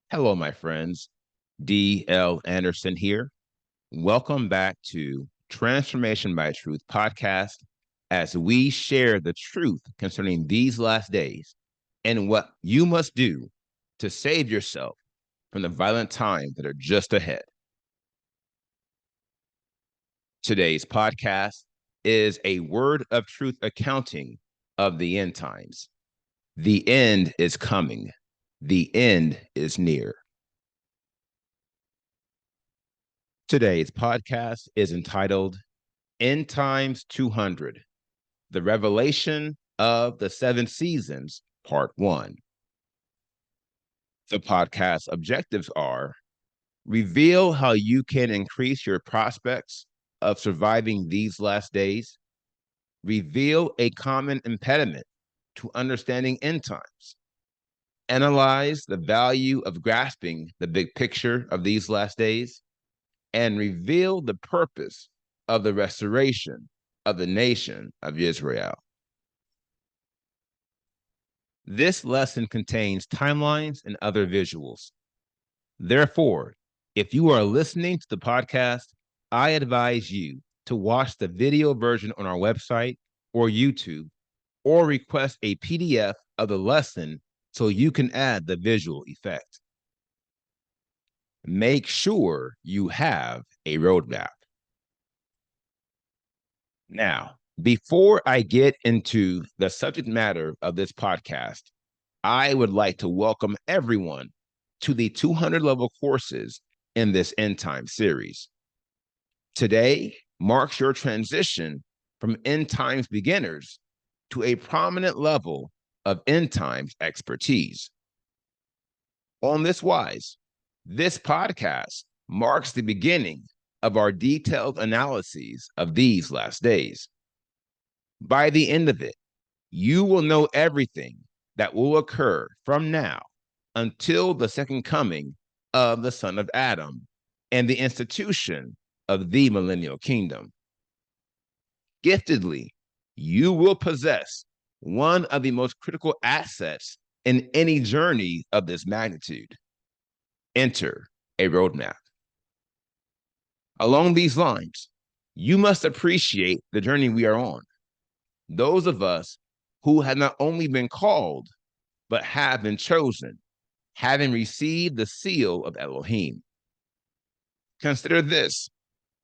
Hello, my friends. D.L. Anderson here. Welcome back to Transformation by Truth podcast as we share the truth concerning these last days and what you must do to save yourself from the violent times that are just ahead. Today's podcast is a word of truth accounting of the end times. The end is coming. The end is near. Today's podcast is entitled End Times 200, The Revelation of the Seven Seasons, Part 1. The podcast objectives are reveal how you can increase your prospects of surviving these last days, reveal a common impediment to understanding end times, analyze the value of grasping the big picture of these last days, and reveal the purpose of the restoration of the nation of Yisra'el. This lesson contains timelines and other visuals. Therefore, if you are listening to the podcast, I advise you to watch the video version on our website or YouTube, or request a PDF of the lesson so you can add the visual effect. Make sure you have a roadmap. Now, before I get into the subject matter of this podcast, I would like to welcome everyone to the 200 level courses in this End Time series. Today marks your transition from End Times beginners to a prominent level of End Times expertise. On this wise, this podcast marks the beginning of our detailed analyses of these last days. By the end of it, you will know everything that will occur from now until the second coming of the Son of Adam and the institution of the millennial kingdom. Giftedly, you will possess one of the most critical assets in any journey of this magnitude. Enter a roadmap. Along these lines, you must appreciate the journey we are on. Those of us who have not only been called, but have been chosen, having received the seal of Elohim. Consider this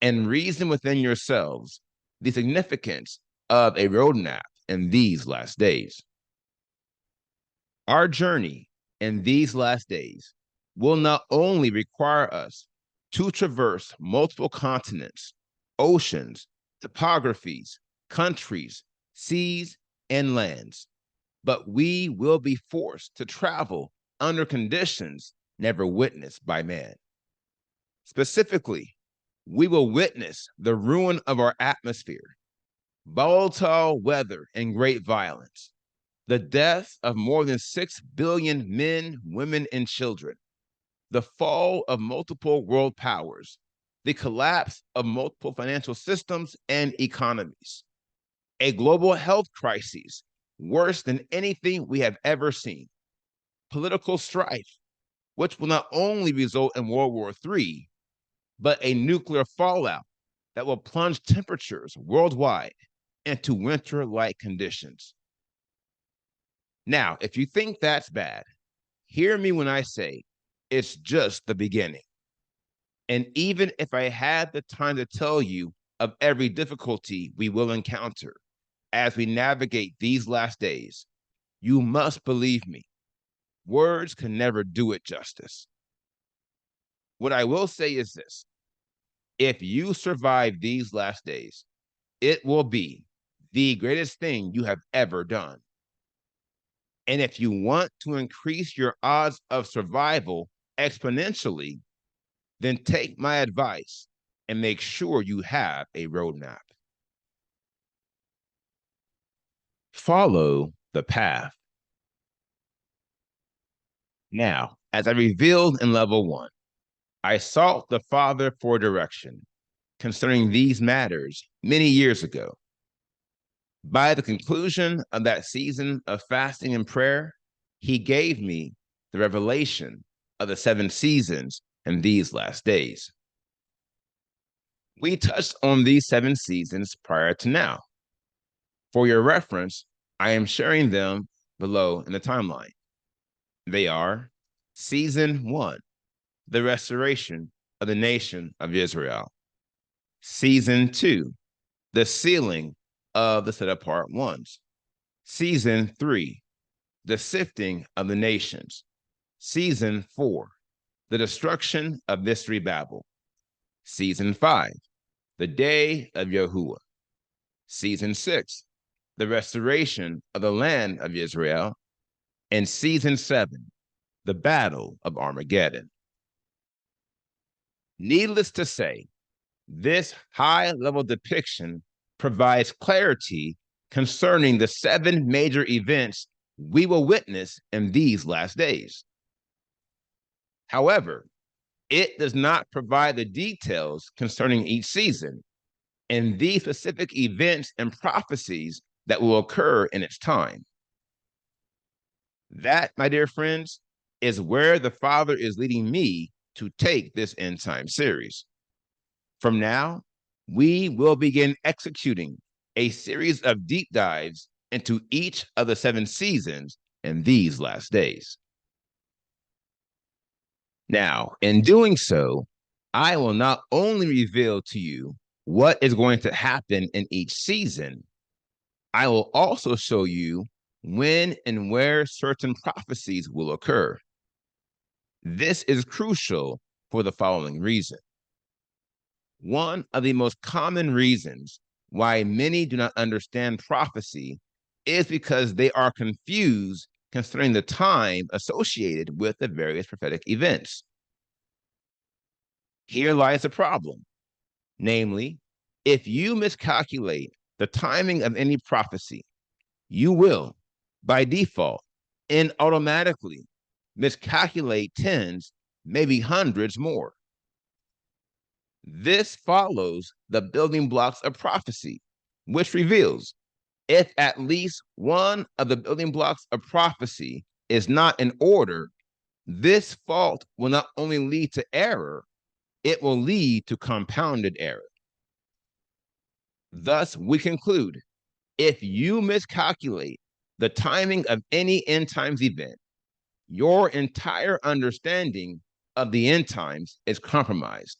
and reason within yourselves the significance of a roadmap in these last days. Our journey in these last days will not only require us to traverse multiple continents, oceans, topographies, countries, seas, and lands, but we will be forced to travel under conditions never witnessed by man. Specifically, we will witness the ruin of our atmosphere, volatile weather, and great violence, the death of more than 6 billion men, women, and children, the fall of multiple world powers, the collapse of multiple financial systems and economies, a global health crisis worse than anything we have ever seen, political strife, which will not only result in World War III, but a nuclear fallout that will plunge temperatures worldwide into winter-like conditions. Now, if you think that's bad, hear me when I say it's just the beginning. And even if I had the time to tell you of every difficulty we will encounter as we navigate these last days, you must believe me. Words can never do it justice. What I will say is this: if you survive these last days, it will be the greatest thing you have ever done. And if you want to increase your odds of survival exponentially, then take my advice and make sure you have a roadmap. Follow the path. Now, as I revealed in level 1, I sought the Father for direction concerning these matters many years ago. By the conclusion of that season of fasting and prayer, he gave me the revelation of the 7 seasons in these last days. We touched on these 7 seasons prior to now. For your reference, I am sharing them below in the timeline. They are Season 1, the restoration of the nation of Israel. Season 2, the sealing of the set apart ones. Season 3, the sifting of the nations. Season 4, the destruction of Mystery Babel. Season 5, the day of Yahuwah. Season 6, the restoration of the land of Israel. And Season 7, the battle of Armageddon. Needless to say, this high-level depiction provides clarity concerning the 7 major events we will witness in these last days. However, it does not provide the details concerning each season and these specific events and prophecies that will occur in its time. That, my dear friends, is where the Father is leading me to take this end time series. From now, we will begin executing a series of deep dives into each of the 7 seasons in these last days. Now, in doing so, I will not only reveal to you what is going to happen in each season, I will also show you when and where certain prophecies will occur. This is crucial for the following reason. One of the most common reasons why many do not understand prophecy is because they are confused concerning the time associated with the various prophetic events. Here lies the problem. Namely, if you miscalculate the timing of any prophecy, you will, by default and automatically, miscalculate tens, maybe hundreds more. This follows the building blocks of prophecy, which reveals if at least one of the building blocks of prophecy is not in order, this fault will not only lead to error, it will lead to compounded error. Thus, we conclude, if you miscalculate the timing of any end times event, your entire understanding of the end times is compromised.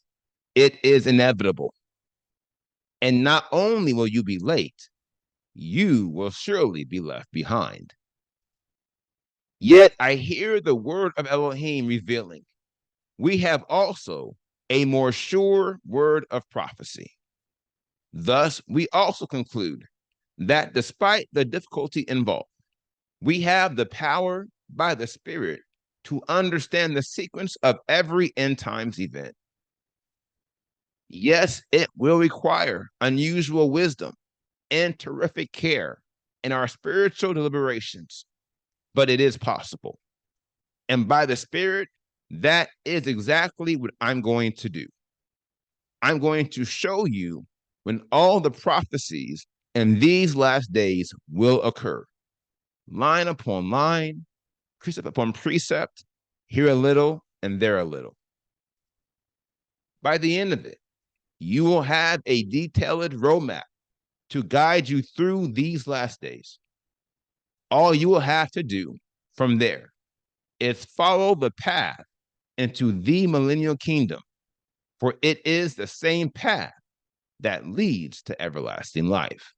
It is inevitable. And not only will you be late, you will surely be left behind. Yet I hear the word of Elohim revealing, we have also a more sure word of prophecy. Thus, we also conclude that despite the difficulty involved, we have the power by the Spirit to understand the sequence of every end times event. Yes, it will require unusual wisdom and terrific care in our spiritual deliberations, but it is possible. And by the Spirit, that is exactly what I'm going to do. I'm going to show you when all the prophecies in these last days will occur, line upon line, precept upon precept, here a little and there a little. By the end of it, you will have a detailed roadmap to guide you through these last days. All you will have to do from there is follow the path into the millennial kingdom, for it is the same path that leads to everlasting life.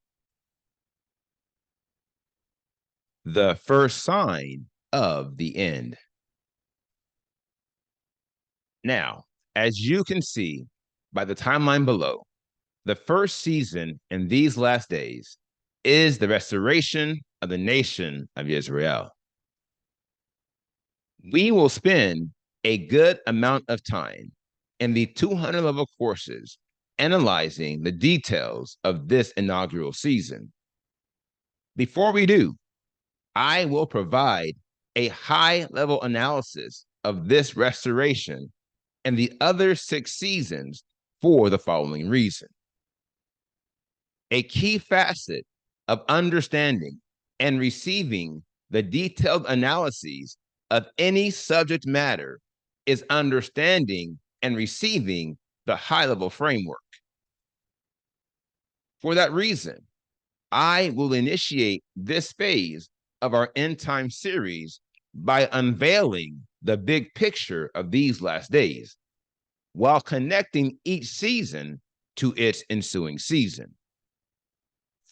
The first sign of the end. Now, as you can see by the timeline below, the first season in these last days is the restoration of the nation of Yisra'el. We will spend a good amount of time in the 200 level courses analyzing the details of this inaugural season. Before we do, I will provide a high-level analysis of this restoration and the other 6 seasons for the following reason. A key facet of understanding and receiving the detailed analyses of any subject matter is understanding and receiving the high-level framework. For that reason, I will initiate this phase of our end time series by unveiling the big picture of these last days while connecting each season to its ensuing season.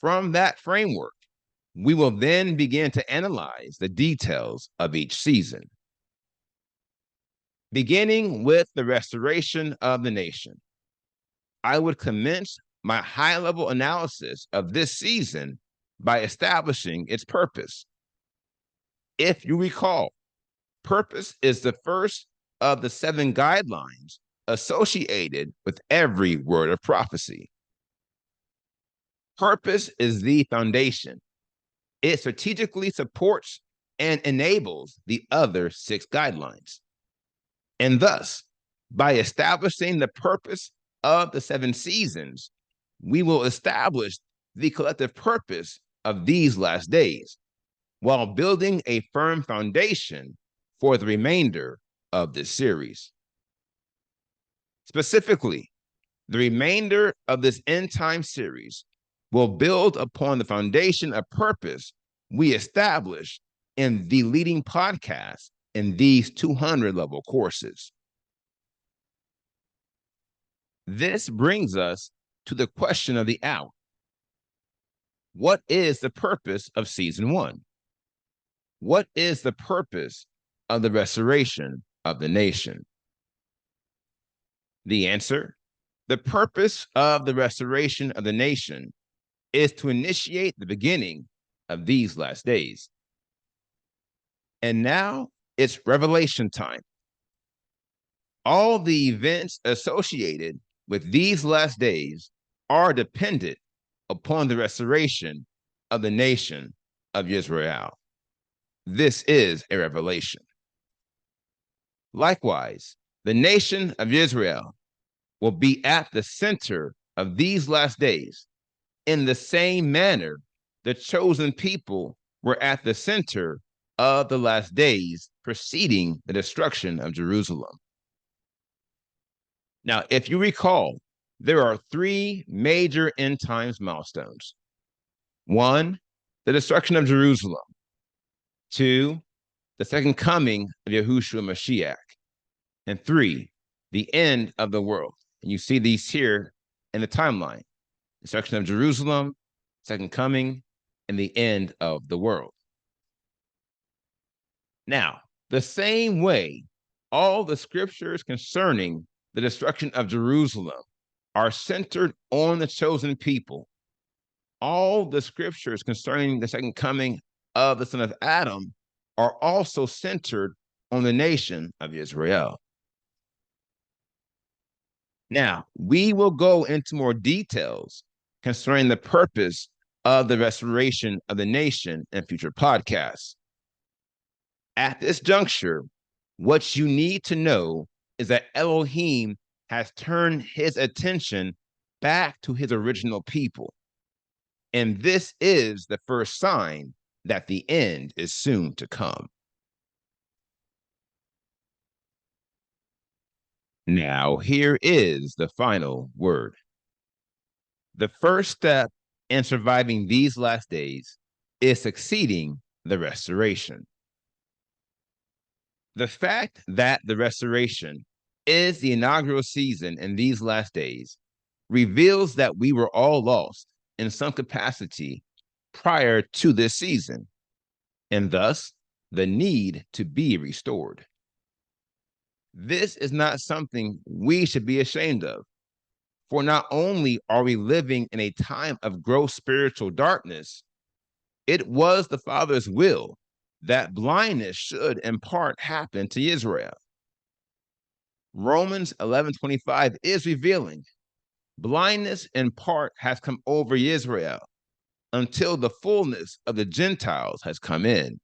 From that framework, we will then begin to analyze the details of each season. Beginning with the restoration of the nation, I would commence my high-level analysis of this season by establishing its purpose. If you recall, purpose is the first of the 7 guidelines associated with every word of prophecy. Purpose is the foundation. It strategically supports and enables the other 6 guidelines. And thus, by establishing the purpose of the 7 seasons, we will establish the collective purpose of these last days while building a firm foundation for the remainder of this series. Specifically, the remainder of this end time series will build upon the foundation of purpose we established in the leading podcast in these 200 level courses. This brings us to the question of the hour. What is the purpose of season 1? What is the purpose of the restoration of the nation? The answer: the purpose of the restoration of the nation is to initiate the beginning of these last days. And now it's revelation time. All the events associated with these last days are dependent upon the restoration of the nation of Yisra'el. This is a revelation. Likewise, the nation of Yisra'el will be at the center of these last days in the same manner the chosen people were at the center of the last days preceding the destruction of Jerusalem. Now, if you recall, there are 3 major end times milestones. 1, the destruction of Jerusalem. 2, the second coming of Yahushua Mashiach. And 3, the end of the world. And you see these here in the timeline: destruction of Jerusalem, second coming, and the end of the world. Now, the same way all the scriptures concerning the destruction of Jerusalem are centered on the chosen people, all the scriptures concerning the second coming of the son of Adam are also centered on the nation of Israel. Now, we will go into more details concerning the purpose of the restoration of the nation in future podcasts. At this juncture, what you need to know is that Elohim has turned his attention back to his original people. And this is the first sign that the end is soon to come. Now, here is the final word. The first step in surviving these last days is succeeding the restoration. The fact that the restoration is the inaugural season in these last days reveals that we were all lost in some capacity prior to this season, and thus the need to be restored. This is not something we should be ashamed of, for not only are we living in a time of gross spiritual darkness, it was the Father's will that blindness should in part happen to Israel. Romans 11:25 is revealing blindness in part has come over Israel until the fullness of the Gentiles has come in.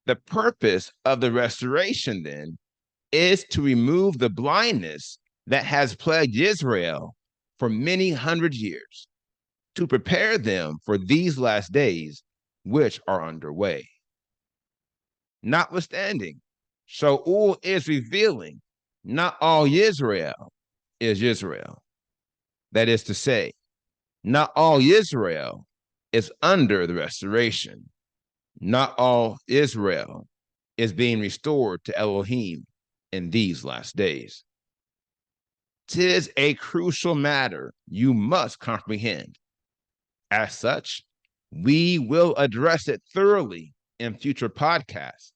The purpose of the restoration, then, is to remove the blindness that has plagued Israel for many hundred years, to prepare them for these last days, which are underway. Notwithstanding, Shaul is revealing not all Israel is Israel. That is to say, not all Israel is under the restoration. Not all Israel is being restored to Elohim in these last days. 'Tis a crucial matter you must comprehend. As such, we will address it thoroughly in future podcasts,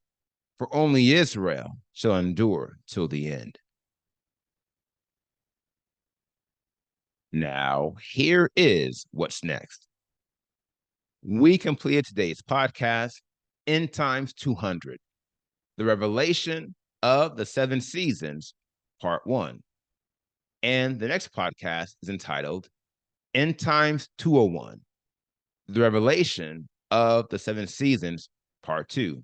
for only Israel shall endure till the end. Now, here is what's next. We completed today's podcast, End Times 200, the revelation of the seven seasons, part 1. And the next podcast is entitled End Times 201, the revelation of the seven seasons, part 2.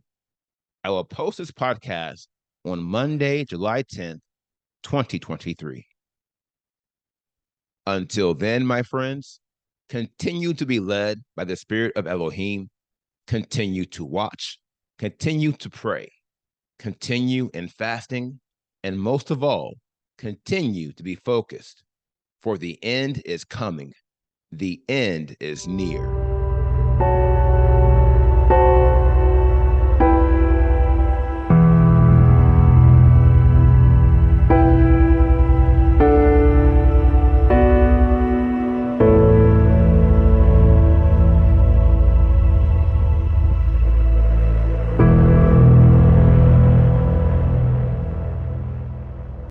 I will post this podcast on Monday, July 10th, 2023. Until then, my friends, continue to be led by the Spirit of Elohim. Continue to watch, continue to pray, continue in fasting, and most of all, continue to be focused, for the end is coming. The end is near.